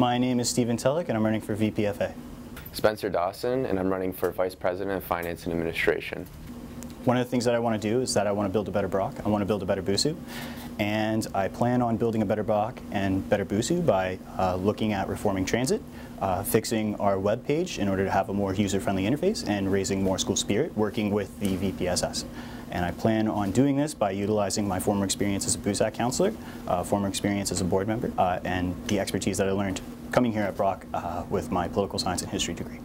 My name is Stephen Tellick and I'm running for VPFA. Spencer Dawson, and I'm running for Vice President of Finance and Administration. One of the things that I want to do is that I want to build a better Brock. I want to build a better Busu. And I plan on building a better Brock and better Busu by looking at reforming transit, fixing our web page in order to have a more user-friendly interface, and raising more school spirit, working with the VPSS. And I plan on doing this by utilizing my former experience as a BUSAC counselor, former experience as a board member, and the expertise that I learned coming here at Brock with my political science and history degree.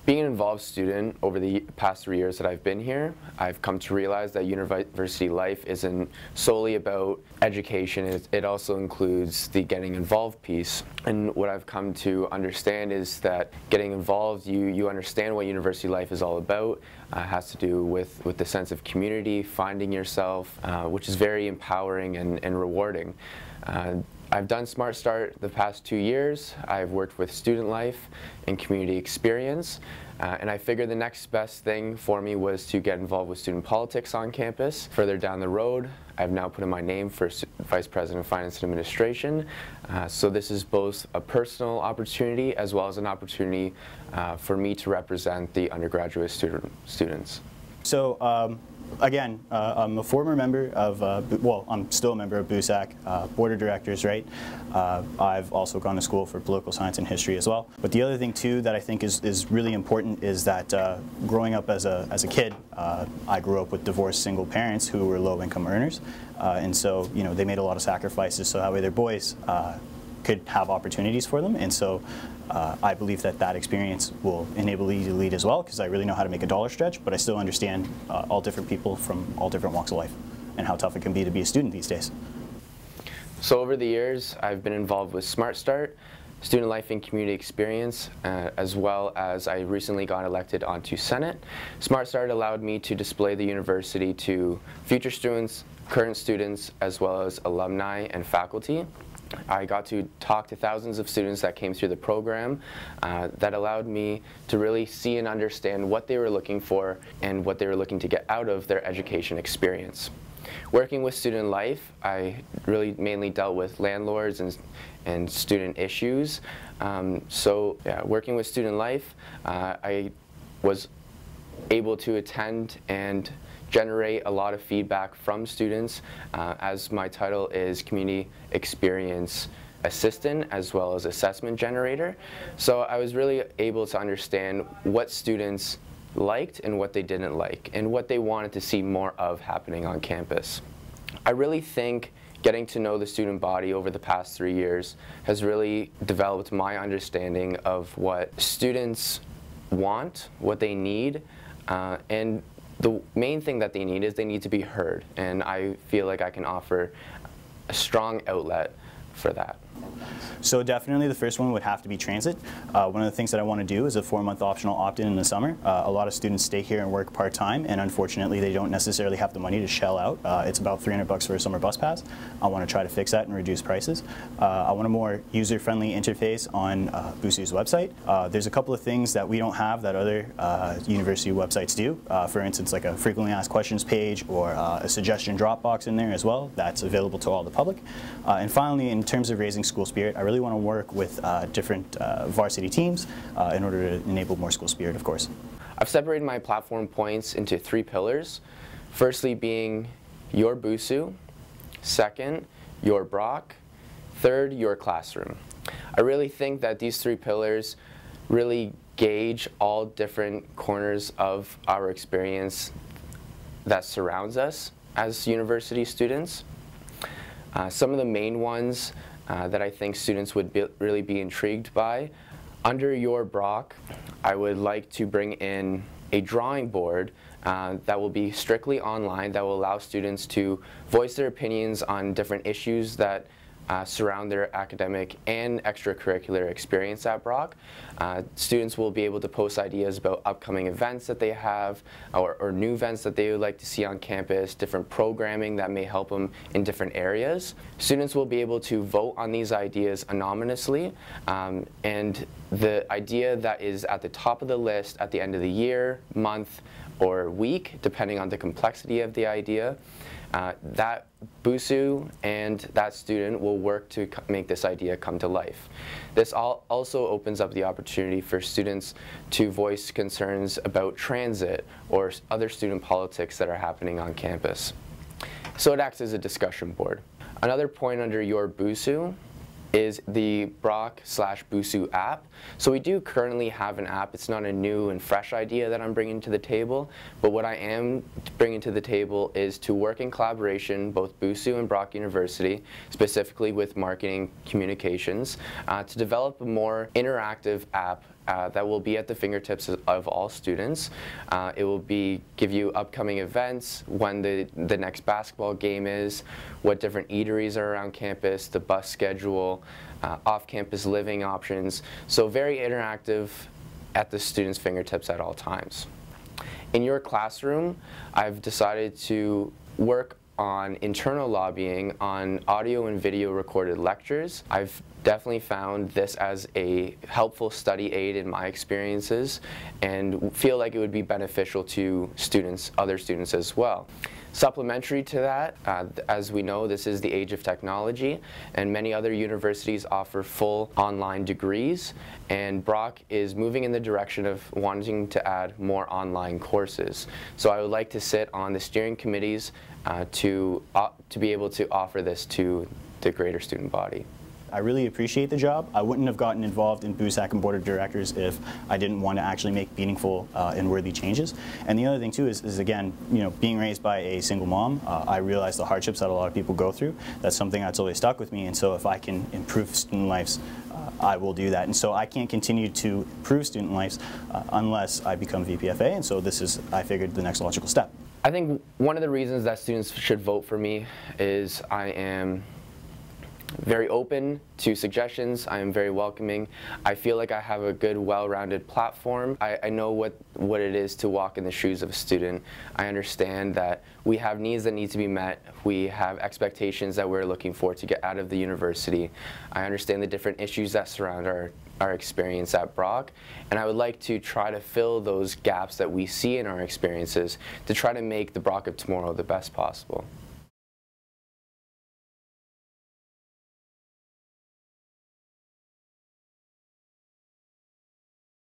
Being an involved student over the past 3 years that I've been here, I've come to realize that university life isn't solely about education. It also includes the getting involved piece. And what I've come to understand is that getting involved, you understand what university life is all about. It has to do with the sense of community, finding yourself, which is very empowering and rewarding. I've done Smart Start the past 2 years. I've worked with student life and community experience, and I figured the next best thing for me was to get involved with student politics on campus. Further down the road, I've now put in my name for Vice President of Finance and Administration, so this is both a personal opportunity as well as an opportunity for me to represent the undergraduate students. So again, I'm a former member of, well, I'm still a member of BUSAC, board of directors, right? I've also gone to school for political science and history as well. But the other thing too that I think is really important is that growing up as a kid, I grew up with divorced single parents who were low income earners. And so, you know, they made a lot of sacrifices so that way their boys could have opportunities for them. And so I believe that that experience will enable me to lead as well, because I really know how to make a dollar stretch, but I still understand all different people from all different walks of life and how tough it can be to be a student these days. So over the years, I've been involved with Smart Start, student life and community experience, as well as I recently got elected onto Senate. Smart Start allowed me to display the university to future students, current students, as well as alumni and faculty. I got to talk to thousands of students that came through the program that allowed me to really see and understand what they were looking for and what they were looking to get out of their education experience. Working with student life, I really mainly dealt with landlords and student issues. So yeah, working with student life, I was able to attend and generate a lot of feedback from students, as my title is Community Experience Assistant as well as Assessment Generator. So I was really able to understand what students liked and what they didn't like and what they wanted to see more of happening on campus. I really think getting to know the student body over the past 3 years has really developed my understanding of what students want, what they need, and the main thing that they need is they need to be heard, and I feel like I can offer a strong outlet for that. So definitely the first one would have to be transit. One of the things that I want to do is a 4-month optional opt-in in the summer. A lot of students stay here and work part-time, and unfortunately they don't necessarily have the money to shell out. It's about $300 for a summer bus pass. I want to try to fix that and reduce prices. I want a more user-friendly interface on BUSU's website. There's a couple of things that we don't have that other university websites do. For instance, like a frequently asked questions page or a suggestion drop box in there as well. That's available to all the public. And finally, in terms of raising school spirit, I really want to work with different varsity teams in order to enable more school spirit, of course. I've separated my platform points into 3 pillars. Firstly being your BUSU, second, your Brock, third, your classroom. I really think that these 3 pillars really gauge all different corners of our experience that surrounds us as university students. Some of the main ones that I think students would really be intrigued by. Under your Brock, I would like to bring in a drawing board that will be strictly online, that will allow students to voice their opinions on different issues that surround their academic and extracurricular experience at Brock. Students will be able to post ideas about upcoming events that they have or new events that they would like to see on campus, different programming that may help them in different areas. Students will be able to vote on these ideas anonymously, and the idea that is at the top of the list at the end of the year, month, or week, depending on the complexity of the idea, that Busu and that student will work to make this idea come to life. This also opens up the opportunity for students to voice concerns about transit or other student politics that are happening on campus. So it acts as a discussion board. Another point under your Busu is the Brock/Busu app. So we do currently have an app. It's not a new and fresh idea that I'm bringing to the table, but what I am bringing to the table is to work in collaboration, both Busu and Brock University, specifically with marketing communications, to develop a more interactive app that will be at the fingertips of all students. It will give you upcoming events, when the next basketball game is, what different eateries are around campus, the bus schedule, off-campus living options. So very interactive at the students' fingertips at all times. In your classroom, I've decided to work on internal lobbying on audio and video recorded lectures. I've definitely found this as a helpful study aid in my experiences and feel like it would be beneficial to students, other students as well. Supplementary to that, as we know, this is the age of technology, and many other universities offer full online degrees, and Brock is moving in the direction of wanting to add more online courses. So I would like to sit on the steering committees to be able to offer this to the greater student body. I really appreciate the job. I wouldn't have gotten involved in BUSAC and Board of Directors if I didn't want to actually make meaningful and worthy changes. And the other thing too is again, being raised by a single mom, I realize the hardships that a lot of people go through. That's something that's always stuck with me, and so if I can improve student lives, I will do that. And so I can't continue to improve student lives unless I become VPFA, and so this is, I figured, the next logical step. I think one of the reasons that students should vote for me is I am very open to suggestions. I am very welcoming. I feel like I have a good, well-rounded platform. I know what it is to walk in the shoes of a student. I understand that we have needs that need to be met. We have expectations that we're looking for to get out of the university. I understand the different issues that surround our experience at Brock, and I would like to try to fill those gaps that we see in our experiences to try to make the Brock of tomorrow the best possible.